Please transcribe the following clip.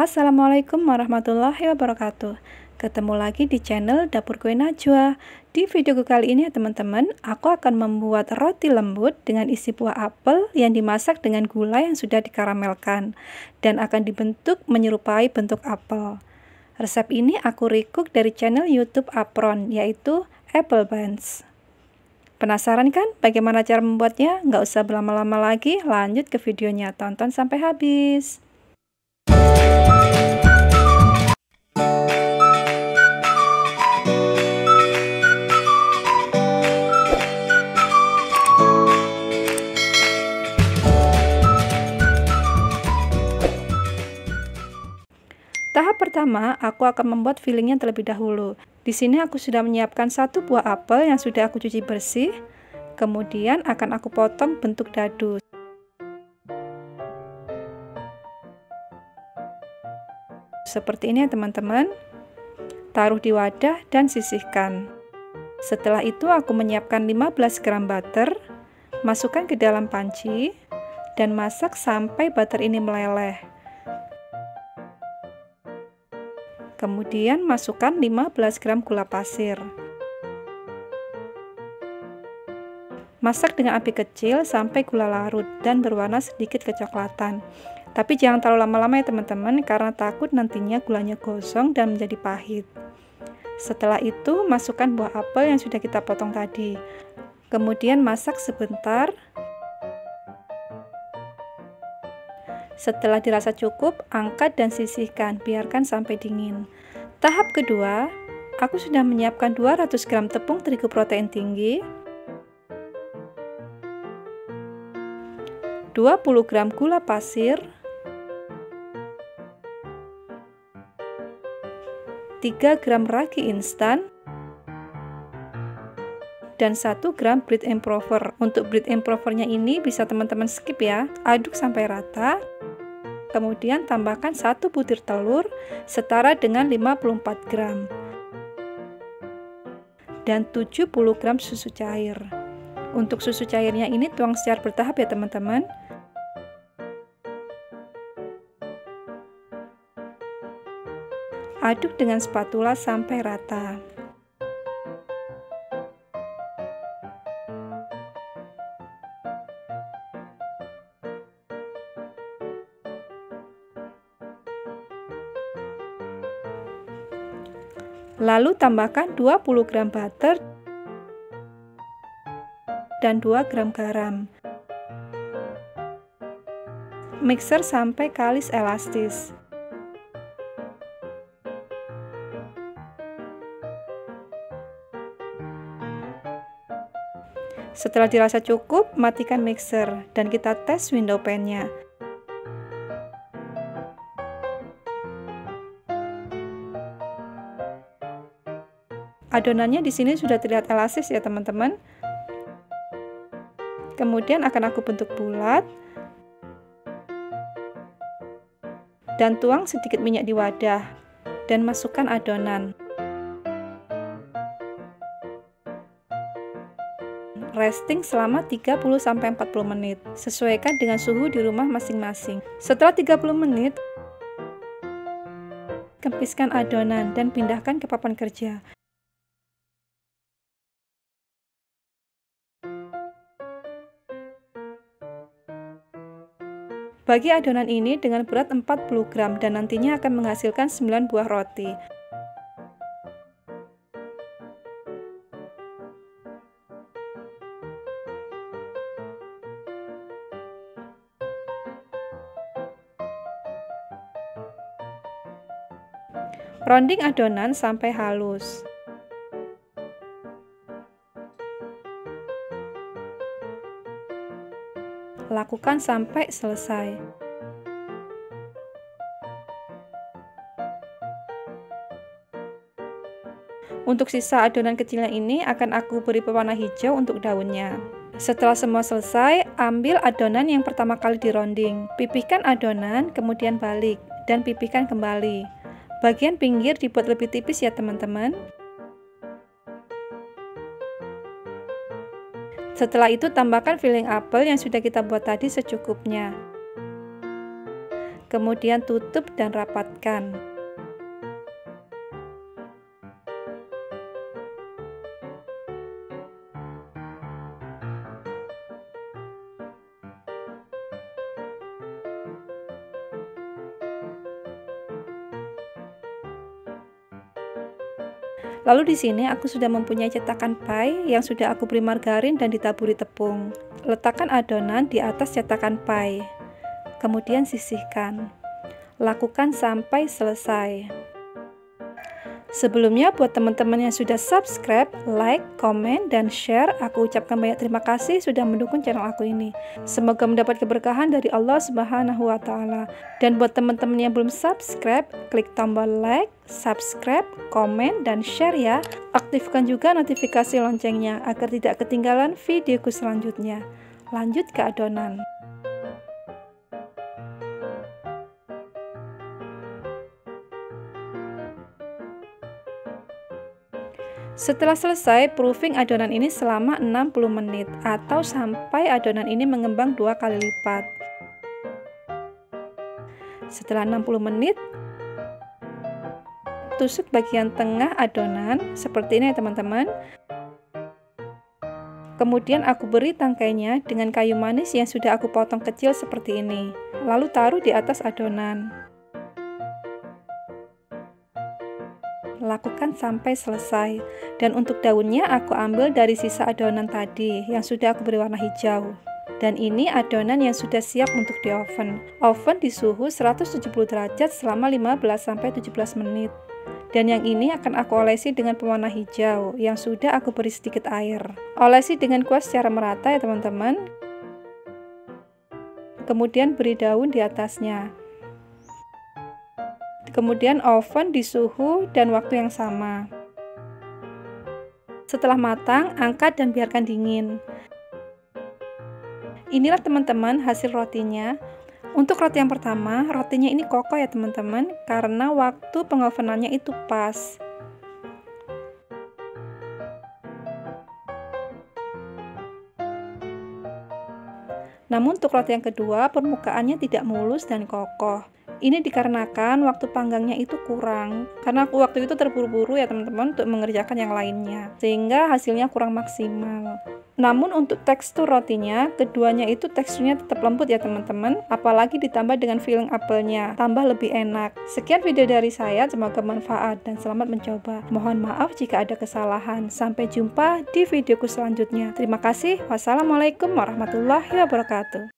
Assalamualaikum warahmatullahi wabarakatuh. Ketemu lagi di channel Dapur Kue Najwa. Di videoku kali ini ya teman-teman, aku akan membuat roti lembut dengan isi buah apel yang dimasak dengan gula yang sudah dikaramelkan dan akan dibentuk menyerupai bentuk apel. Resep ini aku recook dari channel YouTube Apron, yaitu Apple Buns. Penasaran kan bagaimana cara membuatnya? Nggak usah berlama-lama lagi, lanjut ke videonya, tonton sampai habis. Tahap pertama, aku akan membuat fillingnya terlebih dahulu. Di sini aku sudah menyiapkan satu buah apel yang sudah aku cuci bersih. Kemudian akan aku potong bentuk dadu. Seperti ini ya teman-teman. Taruh di wadah dan sisihkan. Setelah itu aku menyiapkan 15 gram butter. Masukkan ke dalam panci dan masak sampai butter ini meleleh. Kemudian masukkan 15 gram gula pasir. Masak dengan api kecil sampai gula larut dan berwarna sedikit kecoklatan. Tapi jangan terlalu lama-lama ya teman-teman, karena takut nantinya gulanya gosong dan menjadi pahit. Setelah itu masukkan buah apel yang sudah kita potong tadi. Kemudian masak sebentar. Setelah dirasa cukup, angkat dan sisihkan, biarkan sampai dingin. Tahap kedua, aku sudah menyiapkan 200 gram tepung terigu protein tinggi, 20 gram gula pasir, 3 gram ragi instan, dan 1 gram bread improver. Untuk bread improvernya ini bisa teman-teman skip ya. Aduk sampai rata. Kemudian tambahkan 1 butir telur setara dengan 54 gram dan 70 gram susu cair. Untuk susu cairnya ini tuang secara bertahap ya teman-teman. Aduk dengan spatula sampai rata. Lalu tambahkan 20 gram butter dan 2 gram garam. Mixer sampai kalis elastis. Setelah dirasa cukup, matikan mixer dan kita tes window pan-nya. Adonannya di sini sudah terlihat elastis ya teman-teman. Kemudian akan aku bentuk bulat dan tuang sedikit minyak di wadah dan masukkan adonan. Resting selama 30-40 menit. Sesuaikan dengan suhu di rumah masing-masing. Setelah 30 menit, kempiskan adonan dan pindahkan ke papan kerja. Bagi adonan ini dengan berat 40 gram dan nantinya akan menghasilkan 9 buah roti. Rounding adonan sampai halus. Lakukan sampai selesai. Untuk sisa adonan kecilnya ini akan aku beri pewarna hijau untuk daunnya. Setelah semua selesai, ambil adonan yang pertama kali dironding. Pipihkan adonan, kemudian balik, dan pipihkan kembali. Bagian pinggir dibuat lebih tipis ya teman-teman. Setelah itu tambahkan filling apel yang sudah kita buat tadi secukupnya. kemudian tutup dan rapatkan. Lalu di sini aku sudah mempunyai cetakan pie yang sudah aku beri margarin dan ditaburi tepung. Letakkan adonan di atas cetakan pie. Kemudian sisihkan. Lakukan sampai selesai. Sebelumnya buat teman-teman yang sudah subscribe, like, komen, dan share, aku ucapkan banyak terima kasih sudah mendukung channel aku ini. Semoga mendapat keberkahan dari Allah Subhanahu wa Ta'ala. Dan buat teman-teman yang belum subscribe, klik tombol like, subscribe, komen, dan share ya. Aktifkan juga notifikasi loncengnya agar tidak ketinggalan videoku selanjutnya. Lanjut ke adonan. Setelah selesai, proofing adonan ini selama 60 menit atau sampai adonan ini mengembang 2 kali lipat. Setelah 60 menit, tusuk bagian tengah adonan seperti ini ya teman-teman. Kemudian aku beri tangkainya dengan kayu manis yang sudah aku potong kecil seperti ini. Lalu taruh di atas adonan. Lakukan sampai selesai. Dan untuk daunnya aku ambil dari sisa adonan tadi yang sudah aku beri warna hijau. Dan ini adonan yang sudah siap untuk di oven. Oven di suhu 170 derajat selama 15-17 menit. Dan yang ini akan aku olesi dengan pewarna hijau yang sudah aku beri sedikit air. Olesi dengan kuas secara merata ya teman-teman. Kemudian beri daun di atasnya. Kemudian oven di suhu dan waktu yang sama. Setelah matang, angkat dan biarkan dingin. Inilah teman-teman hasil rotinya. Untuk roti yang pertama, rotinya ini kokoh ya teman-teman, karena waktu pengovenannya itu pas. Namun untuk roti yang kedua, permukaannya tidak mulus dan kokoh. Ini dikarenakan waktu panggangnya itu kurang, karena aku waktu itu terburu-buru ya teman-teman untuk mengerjakan yang lainnya, sehingga hasilnya kurang maksimal. Namun untuk tekstur rotinya, keduanya itu teksturnya tetap lembut ya teman-teman, apalagi ditambah dengan filling apelnya, tambah lebih enak. Sekian video dari saya, semoga bermanfaat dan selamat mencoba. Mohon maaf jika ada kesalahan. Sampai jumpa di videoku selanjutnya. Terima kasih. Wassalamualaikum warahmatullahi wabarakatuh.